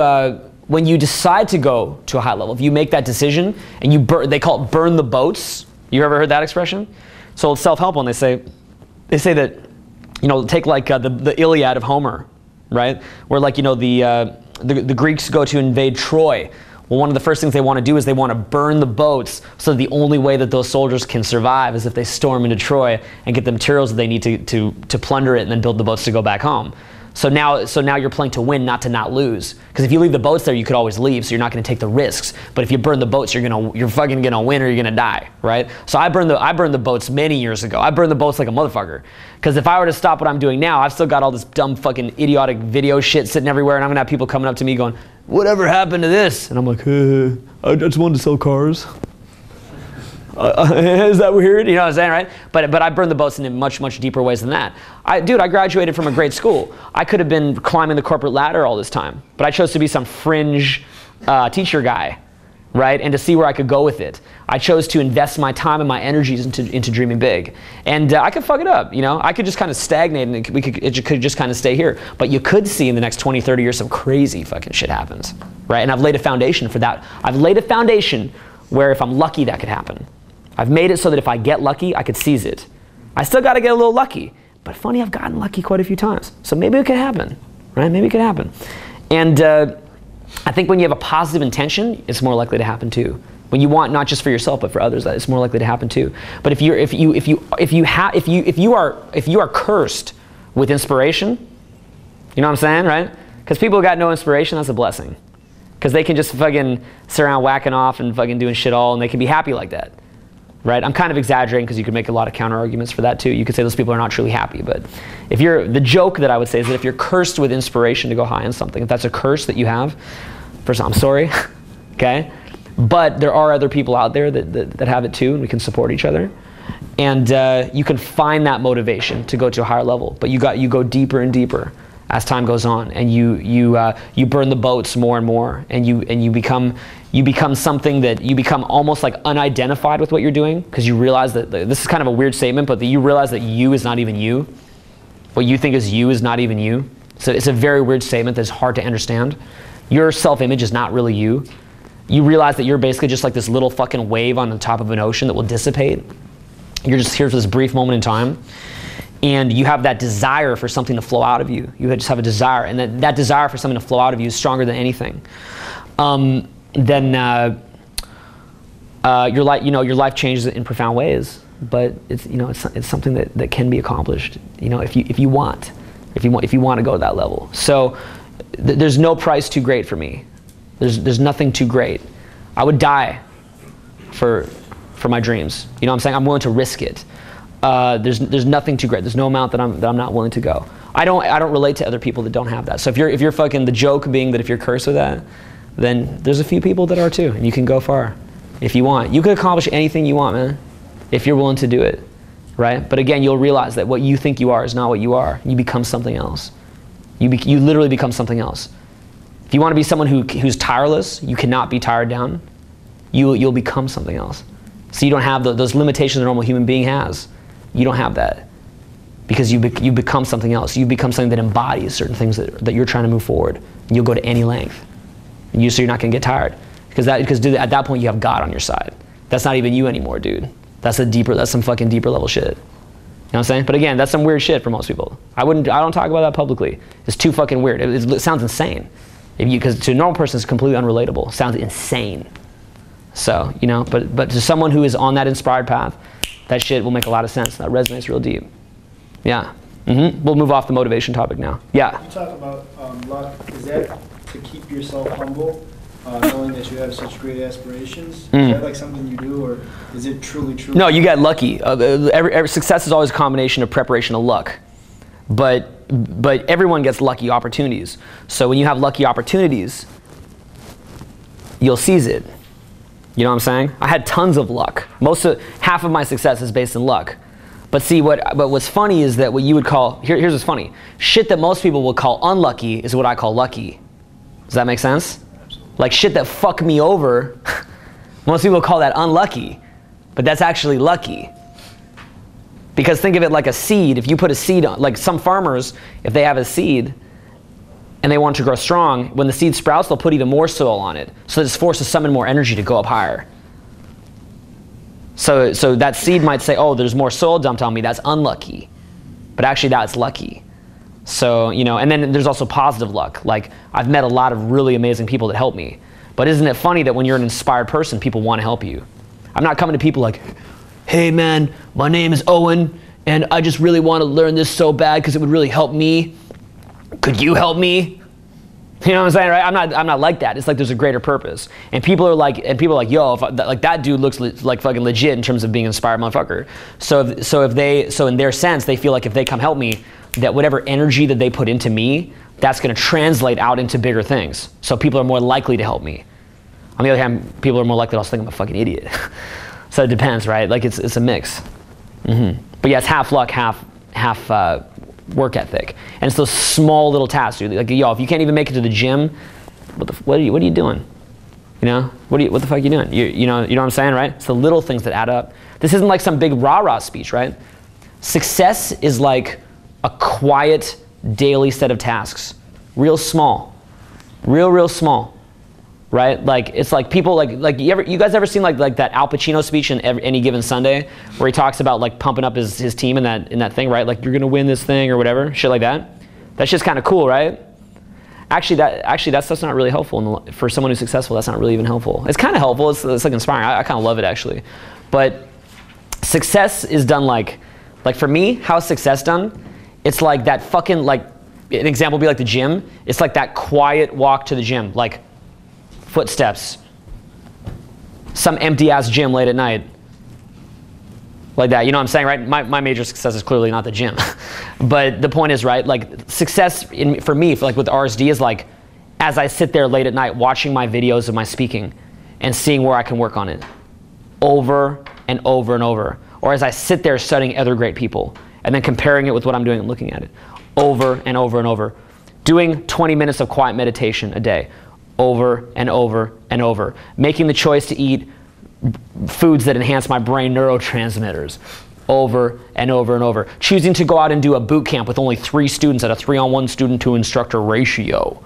decide to go to a high level, if you make that decision and they call it burn the boats. You ever heard that expression? So it's self-help one. They say that, take like the Iliad of Homer, right? Where like, the Greeks go to invade Troy. Well, one of the first things they want to do is they want to burn the boats, so the only way that those soldiers can survive is if they storm into Troy and get the materials that they need to plunder it and then build the boats to go back home. So now you're playing to win, not to not lose. Because if you leave the boats there, you could always leave, so you're not going to take the risks. But if you burn the boats, you're fucking gonna win or you're gonna die, right? So I burned the boats many years ago. I burned the boats like a motherfucker. Because if I were to stop what I'm doing now, I've still got all this dumb fucking idiotic video shit sitting everywhere, and I'm gonna have people coming up to me going, "Whatever happened to this?" And I'm like, I just wanted to sell cars. Is that weird? You know what I'm saying, right? But I burned the boats in much, much deeper ways than that. I graduated from a great school. I could have been climbing the corporate ladder all this time, but I chose to be some fringe teacher guy, right? And to see where I could go with it. I chose to invest my time and my energies into dreaming big. And I could fuck it up, I could just kind of stagnate and it could just kind of stay here. But you could see in the next 20, 30 years some crazy fucking shit happens, right? And I've laid a foundation for that. I've laid a foundation where if I'm lucky, that could happen. I've made it so that if I get lucky, I could seize it. I still got to get a little lucky. But funny, I've gotten lucky quite a few times. So maybe it could happen, right? Maybe it could happen. And I think when you have a positive intention, it's more likely to happen too. When you want not just for yourself but for others, it's more likely to happen too. But if you are cursed with inspiration, you know what I'm saying, right? Because people who got no inspiration, that's a blessing. Because they can just fucking sit around whacking off and fucking doing shit all, and they can be happy like that. Right? I'm kind of exaggerating because you could make a lot of counter arguments for that too. You could say those people are not truly happy, but the joke that I would say is that if you're cursed with inspiration to go high in something, if that's a curse that you have, first of all, I'm sorry, okay? But there are other people out there that have it too, and we can support each other. And you can find that motivation to go to a higher level, but you go deeper and deeper as time goes on, and you burn the boats more and more, and you become something that you become almost like unidentified with what you're doing, because you realize that this is kind of a weird statement, but that you realize that you is not even you. What you think is you is not even you. So it's a very weird statement that's hard to understand. Your self-image is not really you. You realize that you're basically just like this little fucking wave on the top of an ocean that will dissipate. You're just here for this brief moment in time. And you have that desire for something to flow out of you. You just have a desire, and that desire for something to flow out of you is stronger than anything. Then your life changes in profound ways. But it's something that can be accomplished. If you want to go to that level. So there's no price too great for me. There's nothing too great. I would die for my dreams. You know what I'm saying? I'm willing to risk it. There's nothing too great. There's no amount that I'm not willing to go. I don't relate to other people that don't have that. So if you're fucking, the joke being that if you're cursed with that, then there's a few people that are too, and you can go far if you want. You can accomplish anything you want, man, if you're willing to do it, right? But again, you'll realize that what you think you are is not what you are. You become something else. You literally become something else. If you want to be someone who's tireless, you cannot be tired down. You'll become something else. So you don't have those limitations a normal human being has. You don't have that, because you become something else. You become something that embodies certain things that you're trying to move forward. And you'll go to any length. So you're not going to get tired, because dude, at that point you have God on your side. That's not even you anymore, dude. That's some fucking deeper level shit. You know what I'm saying? But again, that's some weird shit for most people. I don't talk about that publicly. It's too fucking weird. It sounds insane. Because to a normal person, it's completely unrelatable. It sounds insane. So, but to someone who is on that inspired path, that shit will make a lot of sense. That resonates real deep. Yeah. We'll move off the motivation topic now. Yeah.
You talk about luck. Is that to keep yourself humble, knowing that you have such great aspirations? Is that like something you do, or is it truly?
No, you get lucky. Every success is always a combination of preparation and luck. But everyone gets lucky opportunities. So when you have lucky opportunities, you'll seize it. You know what I'm saying? I had tons of luck. Half of my success is based in luck. But see, what's funny is that what you would call, here's what's funny. Shit that most people would call unlucky is what I call lucky. Does that make sense? Like shit that fuck me over, most people call that unlucky, but that's actually lucky. Because think of it like a seed. If you put a seed on, like some farmers, if they have a seed and they want it to grow strong, when the seed sprouts, they'll put even more soil on it. So this forces some and more energy to go up higher. So that seed might say, oh, there's more soil dumped on me, that's unlucky. But actually that's lucky. So, you know, and then there's also positive luck. Like, I've met a lot of really amazing people that help me. But isn't it funny that when you're an inspired person, people want to help you? I'm not coming to people like, hey man, my name is Owen, and I just really want to learn this so bad because it would really help me. Could you help me? You know what I'm saying, right? I'm not like that. It's like there's a greater purpose. And people are like, yo, if like that dude looks like fucking legit in terms of being an inspired motherfucker. So in their sense, they feel like if they come help me, that whatever energy that they put into me, that's going to translate out into bigger things. So people are more likely to help me. On the other hand, people are more likely to also think I'm a fucking idiot. So it depends, right? Like it's a mix. But yeah, it's half luck, half work ethic. And it's those small little tasks, dude. Like, yo, if you can't even make it to the gym, what are you doing? You know, what the fuck are you doing? You know what I'm saying, right? It's the little things that add up. This isn't like some big rah-rah speech, right? Success is like a quiet daily set of tasks, real small, real small, right? Like it's like people like you guys ever seen like that Al Pacino speech in Any Given Sunday where he talks about like pumping up his team in that thing, right? Like you're gonna win this thing or whatever, shit like that. That's just kind of cool, right? Actually that stuff's not really helpful for someone who's successful. That's not really even helpful. It's kind of helpful. It's like inspiring. I kind of love it actually, but success is done like for me. How is success done? It's like that fucking, like, an example would be like the gym. It's like that quiet walk to the gym, like footsteps. Some empty ass gym late at night. Like that, you know what I'm saying, right? My major success is clearly not the gym. But the point is, right, like success for me, like with RSD is like, as I sit there late at night watching my videos of my speaking and seeing where I can work on it over and over and over. Or as I sit there studying other great people and then comparing it with what I'm doing and looking at it over and over and over. Doing 20 minutes of quiet meditation a day, over and over and over. Making the choice to eat foods that enhance my brain neurotransmitters, over and over and over. Choosing to go out and do a boot camp with only 3 students at a 3-on-1 student to instructor ratio,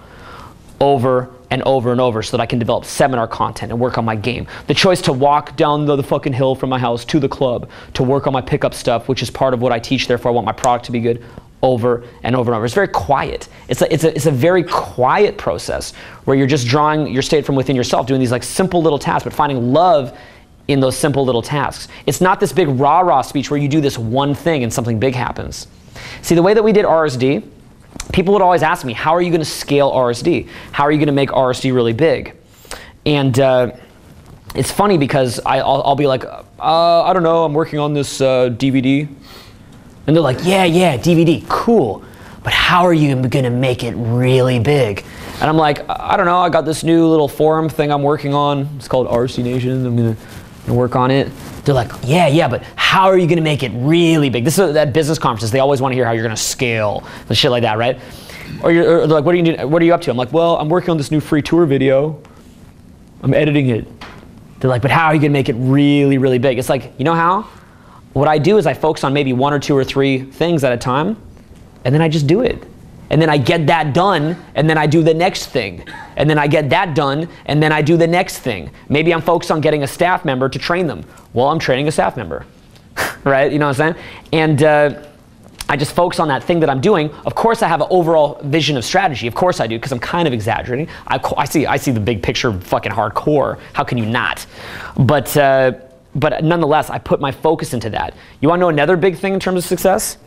over and over and over, so that I can develop seminar content and work on my game. The choice to walk down the fucking hill from my house to the club to work on my pickup stuff, which is part of what I teach, therefore I want my product to be good, over and over and over. It's very quiet. It's a very quiet process where you're just drawing your state from within yourself, doing these like simple little tasks, but finding love in those simple little tasks. It's not this big rah-rah speech where you do this one thing and something big happens. See, the way that we did RSD, people would always ask me, how are you going to scale RSD? How are you going to make RSD really big? And it's funny because I'll be like, I don't know, I'm working on this DVD. And they're like, yeah, DVD, cool. But how are you going to make it really big? And I'm like, I don't know, I got this new little forum thing I'm working on. It's called RC Nation. I'm going to work on it. They're like, yeah, but how are you going to make it really big? This is at business conferences. They always want to hear how you're going to scale and shit like that, right? Or they're like, what are you up to? I'm like, well, I'm working on this new free tour video. I'm editing it. They're like, but how are you going to make it really, really big? It's like, you know how? What I do is I focus on maybe 1 or 2 or 3 things at a time, and then I just do it. And then I get that done, and then I do the next thing. And then I get that done, and then I do the next thing. Maybe I'm focused on getting a staff member to train them. Well, I'm training a staff member, right? You know what I'm saying? And I just focus on that thing that I'm doing. Of course, I have an overall vision of strategy. Of course I do, because I'm kind of exaggerating. I see the big picture fucking hardcore. How can you not? But nonetheless, I put my focus into that. You want to know another big thing in terms of success?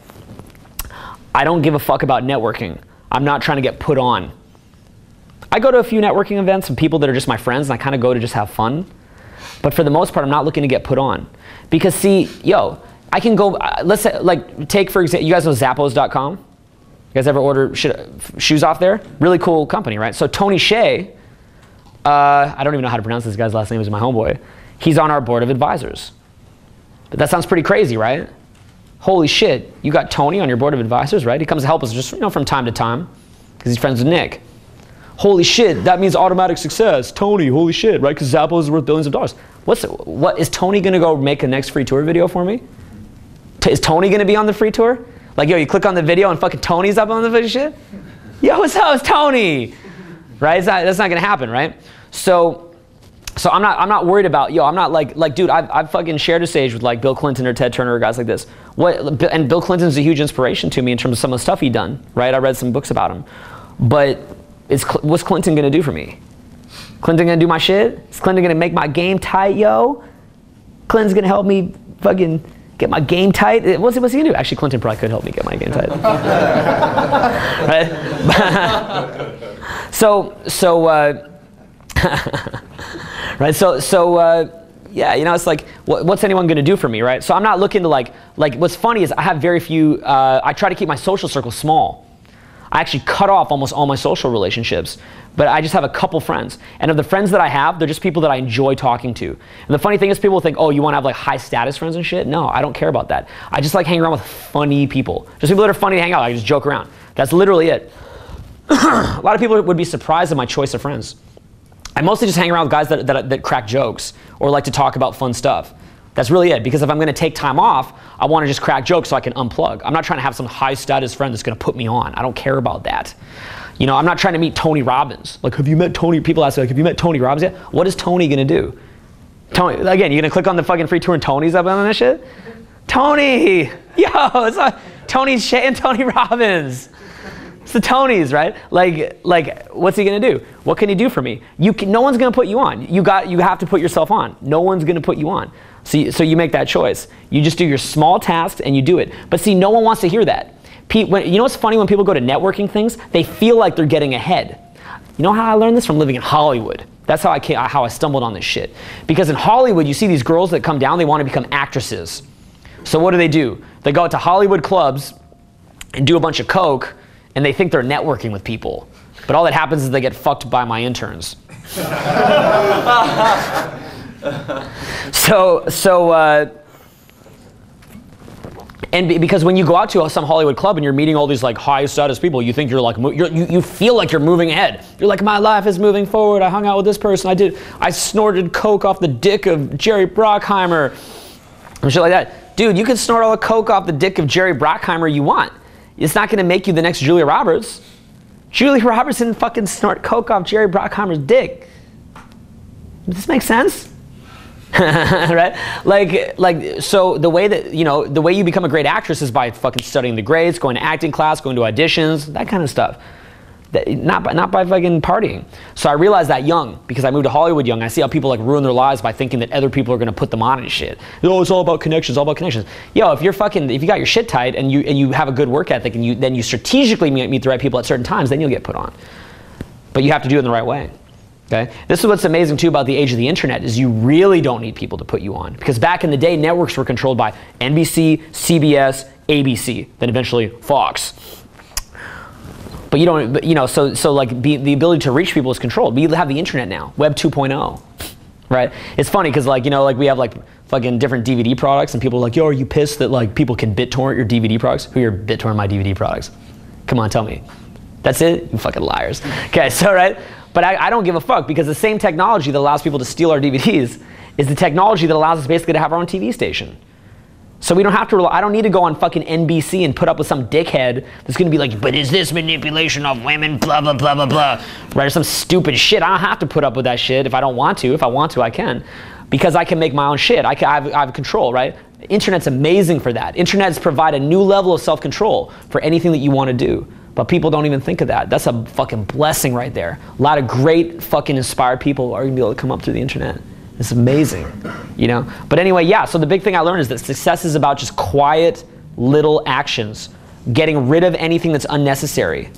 I don't give a fuck about networking. I'm not trying to get put on. I go to a few networking events with people that are just my friends, and I kind of go to just have fun. But for the most part, I'm not looking to get put on. Because see, yo, I can go, let's say, like, take for example, you guys know Zappos.com? You guys ever order shoes off there? Really cool company, right? So Tony Shea, I don't even know how to pronounce this guy's last name, he's my homeboy. He's on our board of advisors. But that sounds pretty crazy, right? Holy shit, you got Tony on your board of advisors, right? He comes to help us just, from time to time, because he's friends with Nick. Holy shit, that means automatic success. Tony, holy shit, right? Because Zappos is worth billions of dollars. What is Tony gonna go make a next free tour video for me? Is Tony gonna be on the free tour? Like, yo, you click on the video and fucking Tony's up on the video shit? Yo, what's up, it's Tony? Right? That's not gonna happen, right? So I'm not worried about, yo, I'm not like dude, I've fucking shared a stage with like Bill Clinton or Ted Turner or guys like this. And Bill Clinton's a huge inspiration to me in terms of some of the stuff he'd done, right? I read some books about him. But what's Clinton gonna do for me? Clinton gonna do my shit? Is Clinton gonna make my game tight, yo? Clinton's gonna help me fucking get my game tight? What's he gonna do? Actually, Clinton probably could help me get my game tight. Right? Yeah, you know, it's like, what's anyone gonna do for me, right? So I'm not looking to like what's funny is I have very few, I try to keep my social circle small. I actually cut off almost all my social relationships, but I just have a couple friends. And of the friends that I have, they're just people that I enjoy talking to. And the funny thing is people think, oh, you want to have like high status friends and shit? No, I don't care about that. I just like hanging around with funny people. Just people that are funny to hang out. I just joke around. That's literally it. A lot of people would be surprised at my choice of friends. I mostly just hang around with guys that crack jokes or like to talk about fun stuff. That's really it, because if I'm gonna take time off, I wanna just crack jokes so I can unplug. I'm not trying to have some high status friend that's gonna put me on. I don't care about that. You know, I'm not trying to meet Tony Robbins. Like, have you met Tony? People ask, like, have you met Tony Robbins yet? What is Tony gonna do? Tony, again, you gonna click on the fucking free tour and Tony's up on that shit? Tony, yo, it's like Tony Shea and Tony Robbins. It's the Tonys, right? Like, what's he gonna do? What can he do for me? No one's gonna put you on. You have to put yourself on. No one's gonna put you on. So you make that choice. You just do your small tasks and you do it. But see, no one wants to hear that. You know what's funny when people go to networking things? They feel like they're getting ahead. You know how I learned this? From living in Hollywood. That's how I stumbled on this shit. Because in Hollywood, you see these girls that come down, they want to become actresses. So what do? They go out to Hollywood clubs and do a bunch of coke, and they think they're networking with people. But all that happens is they get fucked by my interns. Because when you go out to some Hollywood club and you're meeting all these like high status people, you think you're like, you feel like you're moving ahead. You're like, my life is moving forward. I hung out with this person. I snorted coke off the dick of Jerry Bruckheimer and shit like that. Dude, you can snort all the coke off the dick of Jerry Bruckheimer you want. It's not gonna make you the next Julia Roberts. Julia Roberts didn't fucking snort coke off Jerry Bruckheimer's dick. Does this make sense? Right? So the way that, the way you become a great actress is by fucking studying the grades, going to acting class, going to auditions, that kind of stuff. Not by fucking partying. So I realized that young, because I moved to Hollywood young. I see how people like ruin their lives by thinking that other people are gonna put them on and shit. Oh, it's all about connections, all about connections. Yo, if you got your shit tight and you have a good work ethic and then you strategically meet the right people at certain times, then you'll get put on. But you have to do it in the right way. Okay? This is what's amazing too about the age of the internet is you really don't need people to put you on. Because back in the day, networks were controlled by NBC, CBS, ABC, then eventually Fox. But you don't, so like the ability to reach people is controlled. We have the internet now, Web 2.0, right? It's funny because we have like fucking different DVD products and people are like, yo, are you pissed that like people can BitTorrent your DVD products? Who are BitTorrent my DVD products? Come on, tell me. That's it? You fucking liars. Okay, so right? But I don't give a fuck because the same technology that allows people to steal our DVDs is the technology that allows us basically to have our own TV station. So we don't have to I don't need to go on fucking NBC and put up with some dickhead that's gonna be like, but is this manipulation of women, blah, blah, blah, blah, blah, right? Or some stupid shit. I don't have to put up with that shit if I don't want to. If I want to, I can. Because I can make my own shit. I have control, right? Internet's amazing for that. Internets provide a new level of self-control for anything that you want to do. But people don't even think of that. That's a fucking blessing right there. A lot of great fucking inspired people are gonna be able to come up through the internet. It's amazing, But anyway, yeah, so the big thing I learned is that success is about just quiet little actions, getting rid of anything that's unnecessary.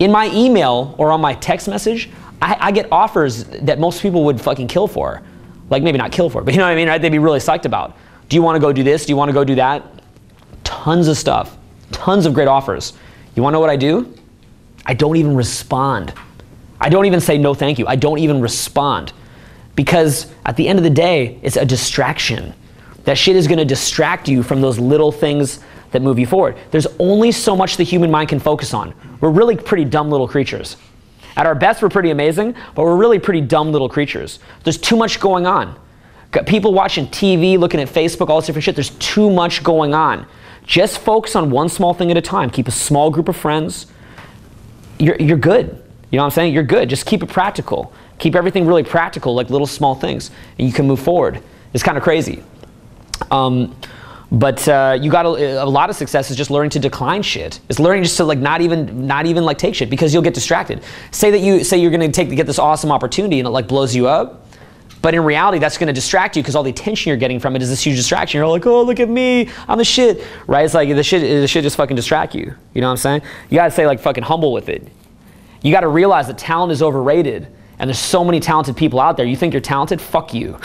In my email or on my text message, I get offers that most people would fucking kill for. Like maybe not kill for, but you know what I mean, right? They'd be really psyched about. Do you wanna go do this? Do you wanna go do that? Tons of stuff, tons of great offers. You wanna know what I do? I don't even respond. I don't even say no thank you. I don't even respond. Because at the end of the day, it's a distraction. That shit is gonna distract you from those little things that move you forward. There's only so much the human mind can focus on. We're really pretty dumb little creatures. At our best, we're pretty amazing, but we're really pretty dumb little creatures. There's too much going on. Got people watching TV, looking at Facebook, all this different shit. There's too much going on. Just focus on one small thing at a time. Keep a small group of friends. You're good. You know what I'm saying? You're good. Just keep it practical. Keep everything really practical, like little small things, and you can move forward. It's kind of crazy. But you got a lot of success is just learning to decline shit. It's learning just to like not even like take shit, because you'll get distracted. Say you're going to get this awesome opportunity and it like blows you up, but in reality that's going to distract you because all the attention you're getting from it is this huge distraction. You're like, oh, look at me, I'm the shit, right? It's like the shit just fucking distract you. You know what I'm saying? You got to stay like fucking humble with it. You got to realize that talent is overrated, and there's so many talented people out there. You think you're talented? Fuck you.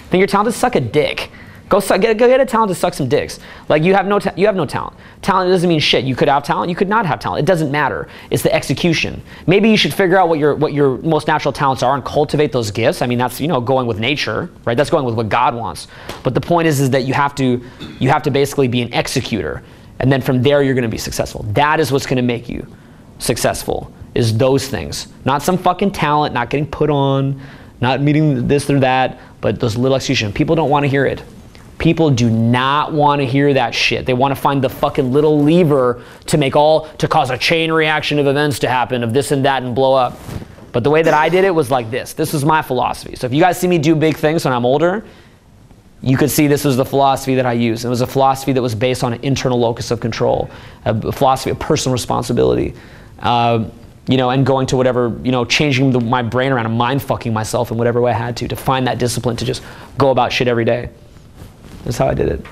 Think you're talented? Suck a dick. Go get a talent to suck some dicks. Like you have no talent. Talent doesn't mean shit. You could have talent, you could not have talent. It doesn't matter. It's the execution. Maybe you should figure out what your most natural talents are and cultivate those gifts. I mean, that's, you know, going with nature, right? That's going with what God wants. But the point is that you have to basically be an executor, and then from there you're going to be successful. That is what's going to make you successful. Is those things. Not some fucking talent, not getting put on, not meeting this or that, but those little execution. People don't want to hear it. People do not want to hear that shit. They want to find the fucking little lever to cause a chain reaction of events to happen, of this and that, and blow up. But the way that I did it was like this. This was my philosophy. So if you guys see me do big things when I'm older, you could see this was the philosophy that I used. It was a philosophy that was based on an internal locus of control, a philosophy of personal responsibility. You know, and going to whatever, you know, changing my brain around and mind fucking myself in whatever way I had to find that discipline to just go about shit every day. That's how I did it.